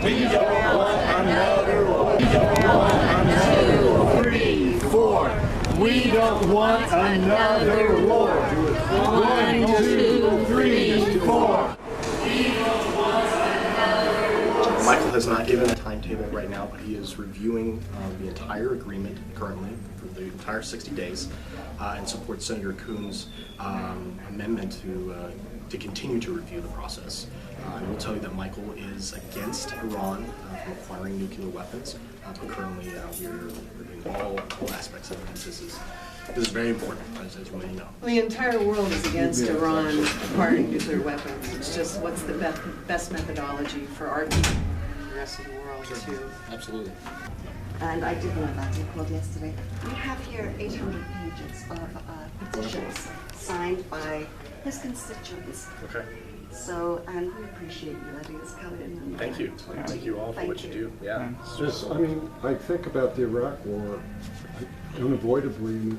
We don't want another war. We don't want another 3, 4. We don't want another war. 1, 2, 3, 4. Michael has not given a timetable right now, but he is reviewing the entire agreement currently for the entire 60 days and supports Senator Coons' amendment to continue to review the process. I will tell you that Michael is against Iran from acquiring nuclear weapons, but currently we're reviewing all aspects of it. This is very important, as you may know. Well, the entire world is against Iran acquiring nuclear weapons. It's just what's the best methodology for our people and the rest of the world too. Absolutely. And I did learn that. I called yesterday. We have here 800 pages of petitions signed by his constituents. Okay. So, and we appreciate you letting us come in. And Thank you. Thank you all for what you do. Yeah. Just, I mean, I think about the Iraq War, unavoidably,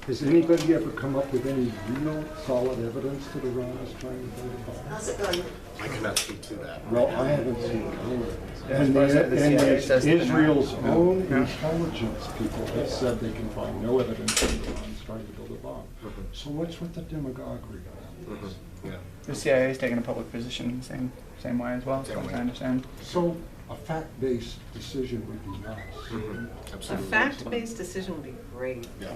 has anybody ever come up with any real solid evidence that Iran is trying to build a bomb? how's it going? I cannot speak to that. Well, I haven't seen any. And Israel's no. own intelligence people have said they can find no evidence that Iran's trying to build a bomb. So what's with the demagoguery on this? Yeah. The CIA has taken a public position the same way as well, as far as I understand. So a fact-based decision would be nice. A Absolutely. fact-based decision would be great. Yeah.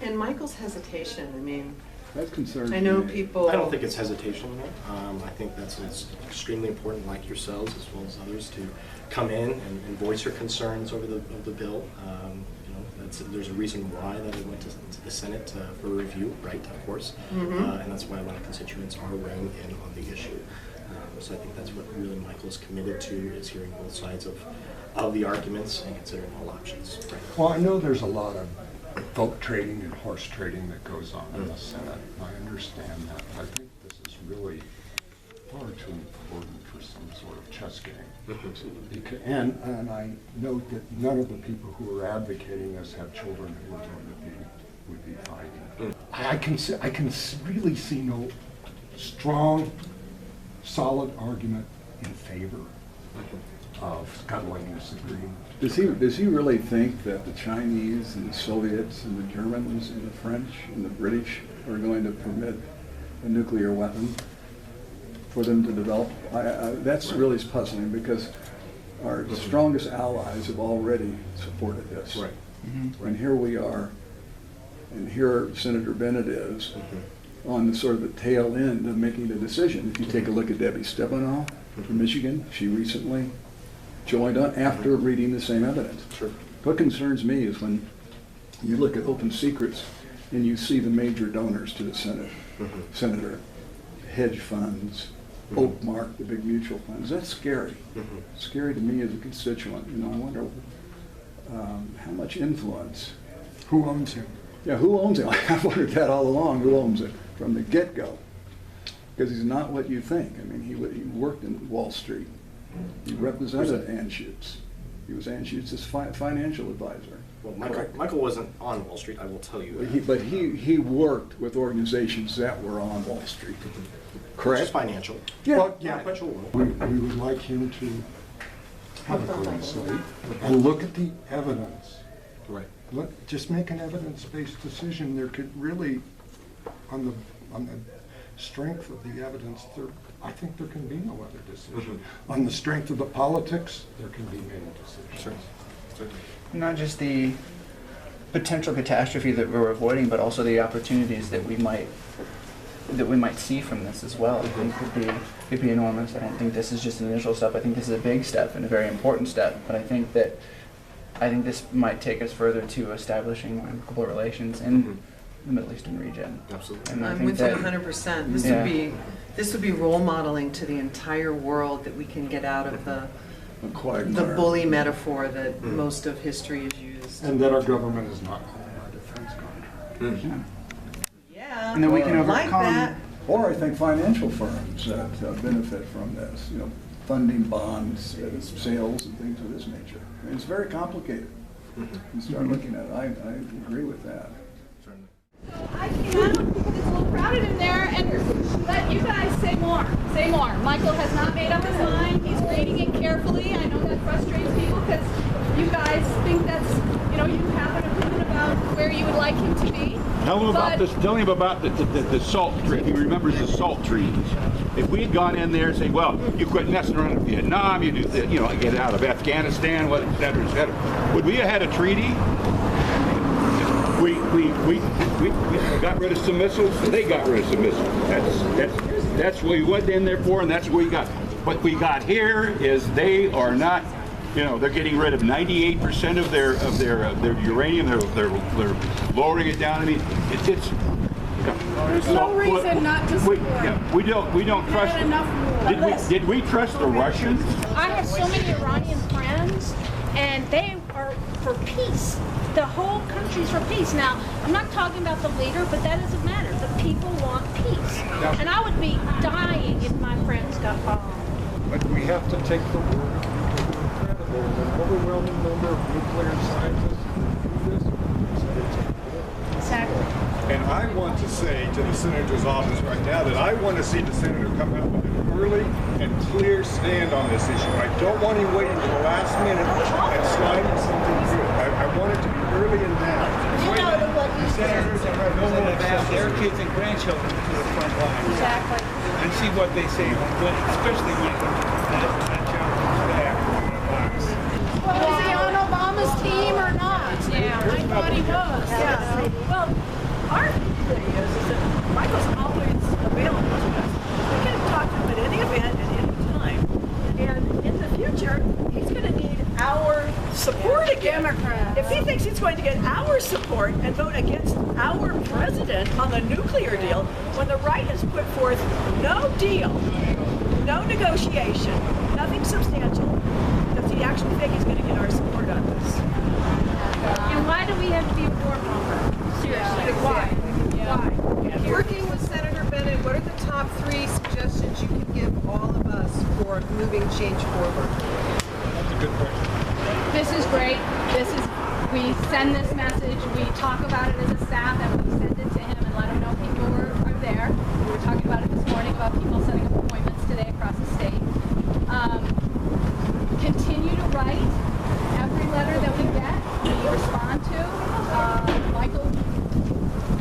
And Michael's hesitation, I mean, That concerns me. I know people. I don't think it's hesitation. I think it's extremely important, like yourselves as well as others, to come in and voice your concerns over the bill. There's a reason why that it went to the Senate for review, right? Of course, and that's why a lot of constituents are weighing in on the issue. So I think that's what really Michael is committed to, is hearing both sides of the arguments and considering all options. Right? Well, I know there's a lot of vote trading and horse trading that goes on in the Senate. I understand that. I think this is really far too important for some sort of chess game. And I note that none of the people who are advocating this have children who are going to would be fighting. I can really see no strong, solid argument in favor of scuttling this agreement. Does he really think that the Chinese and the Soviets and the Germans and the French and the British are going to permit a nuclear weapon for them to develop? That's really puzzling, because our strongest allies have already supported this. Right. And here we are, and here Senator Bennett is on the sort of the tail end of making a decision. If you take a look at Debbie Stabenow from Michigan, she recently joined on after reading the same evidence. Sure. What concerns me is when you look at Open Secrets and you see the major donors to the Senate, Senator, hedge funds, Oakmark, the big mutual funds. That's scary. Scary to me as a constituent. I wonder how much influence. Who owns him? Yeah, who owns it? I've wondered that all along. Who owns it from the get-go? Because he's not what you think. I mean, he worked in Wall Street. He represented Anschutz. He was Anschutz's financial advisor. Well, Michael wasn't on Wall Street, I will tell you that. But he worked with organizations that were on Wall Street. Correct? Just financial. Yeah. Well, yeah. Financial world. We would like him to have a clean slate and look at the evidence. Right. Just make an evidence-based decision. There could really, on the strength of the evidence, I think there can be no other decision. On the strength of the politics, there can be many decisions. Sure. Not just the potential catastrophe that we're avoiding, but also the opportunities that we might see from this as well. I think could be enormous. I don't think this is just an initial step. I think this is a big step and a very important step. But I think this might take us further to establishing amicable relations in the Middle Eastern region. Absolutely. And I I'm think with you that 100%. This would be role modeling to the entire world, that we can get out of the bully metaphor that most of history is used. And that our government is not calling our defense contract. Yeah. And then we can overcome. Like that. Or I think financial firms that benefit from this, funding bonds, sales and things of this nature. I mean, it's very complicated. You start looking at it. I agree with that. I came out because it's a little crowded in there, and let you guys say more. Say more. Michael has not made up his mind. He's reading it carefully. frustrates people because you guys think that's, you have an opinion about where you would like him to be. Tell him about this. Tell him about the salt tree. He remembers the salt treaties. If we had gone in there and said, "Well, you quit messing around in Vietnam, you do, get out of Afghanistan, et cetera, et cetera," would we have had a treaty? We got rid of some missiles. They got rid of some missiles. That's what we went in there for, and that's what we got. What we got here is they are not. They're getting rid of 98% of their uranium. They're lowering it down. I mean, it's There's no reason not to support. we don't trust them. Did we trust the Russians? I have so many Iranian friends, and they are for peace. The whole country's for peace. Now, I'm not talking about the leader, but that doesn't matter. The people want peace. And I would be dying if my friends got bombed. But we have to take the word of people credible. An overwhelming number of nuclear scientists do this. Exactly. And I want to say to the senator's office right now that I want to see the senator come out with an early and clear stand on this issue. I don't want him waiting until the last minute and sliding something through. I want it to be early and now. Senators are right going to have their kids and grandchildren to the front line. Exactly. And see what they say, especially when it comes to that challenge back. Well, is he on Obama's team or not? Yeah, I thought he was. Yeah. Well, our thing is that Michael's always available to us. We can talk to him at any event at any time. And in the future, he's going to need our support again. If he thinks he's going to get our support and vote against our president on the nuclear deal, when the right has put forth no deal, no negotiation, nothing substantial, does he actually think he's going to get our support on this? And why do we have to be a warmonger? Seriously, why? Why? Working with Senator Bennett, what are the top 3 suggestions you can give all of us for moving change forward? That's a good question. This is great. We send this message, we talk about it as a staff, and we send it to him and let him know people are there. We were talking about it this morning about people setting up appointments today across the state. Continue to write every letter that we get, we respond to. Michael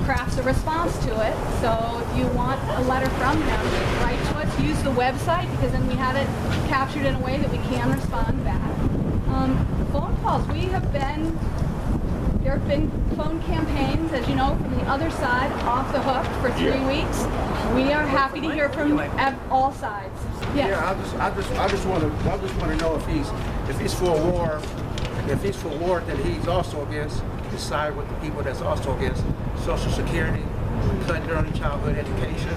crafts a response to it. So if you want a letter from him, write to us, use the website, because then we have it captured in a way that we can respond back. Phone calls. There have been phone campaigns, as you know, from the other side, off the hook for 3 weeks. We are happy to hear from all sides. Yes. Yeah, I just want to know if he's for war. If he's for war, then he's also against his side with the people that's also against Social Security, cutting early childhood education,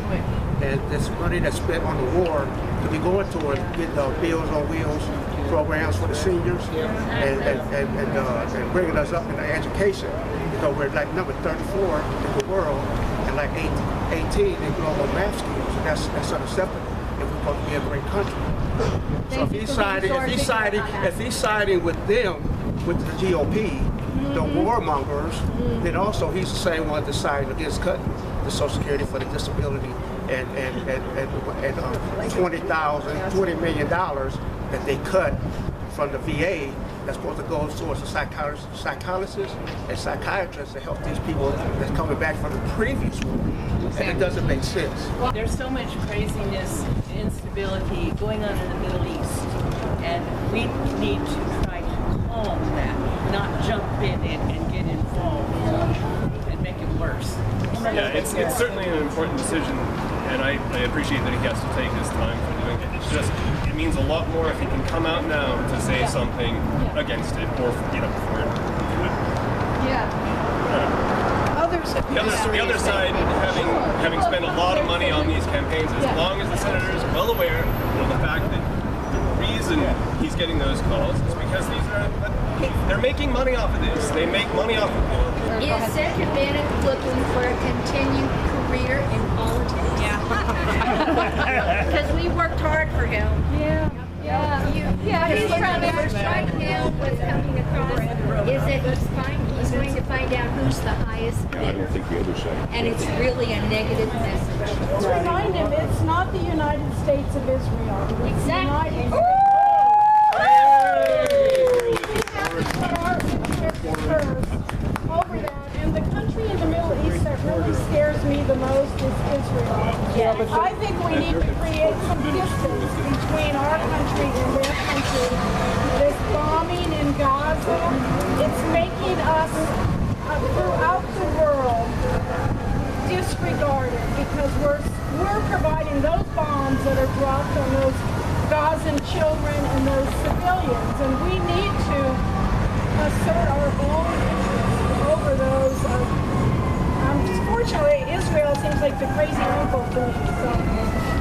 and this money that's spent on the war to be going towards getting Meals on Wheels programs for the seniors and bringing us up in the education. We're like number 34 in the world and like 18 in global math skills. And that's unacceptable if we're supposed to be a great country. So if he's siding with them, with the GOP, the warmongers, then also he's the same one that's siding against cutting the Social Security for the disability and $20 million that they cut from the VA that's supposed to go towards the psychologists and psychiatrists to help these people that's coming back from the previous war. And it doesn't make sense. There's so much craziness, instability going on in the Middle East, and we need to try to calm that, not jump in and get involved and make it worse. Yeah, it's certainly an important decision, and I appreciate that he has to take his time for doing it. It's just, it means a lot more if he can come out now to say something against it, or for it. The other side, having spent a lot of money on these campaigns, as long as the senator is well aware of the fact that the reason he's getting those calls is because they're making money off of this. They make money off of it. Is Senator Bennett looking for a continued career in politics? Yeah. Because we worked hard for him. Yeah. He's trying to right now what's coming across is that he's going to find out who's the highest bidder. I don't think the other side. And it's really a negative message. Let's remind him it's not the United States of Israel. Exactly. is Israel. I think we need to create some distance between our country and their country. This bombing in Gaza, it's making us throughout the world disregarded because we're providing those bombs that are dropped on those Gazan children and those civilians, and we need to assert our own interests over those. Fortunately, Israel seems like the crazy uncle to me, so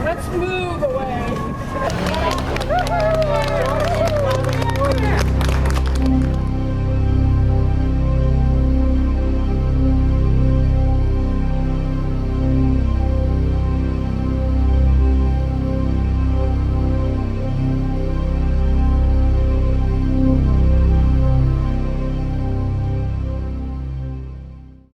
let's move away.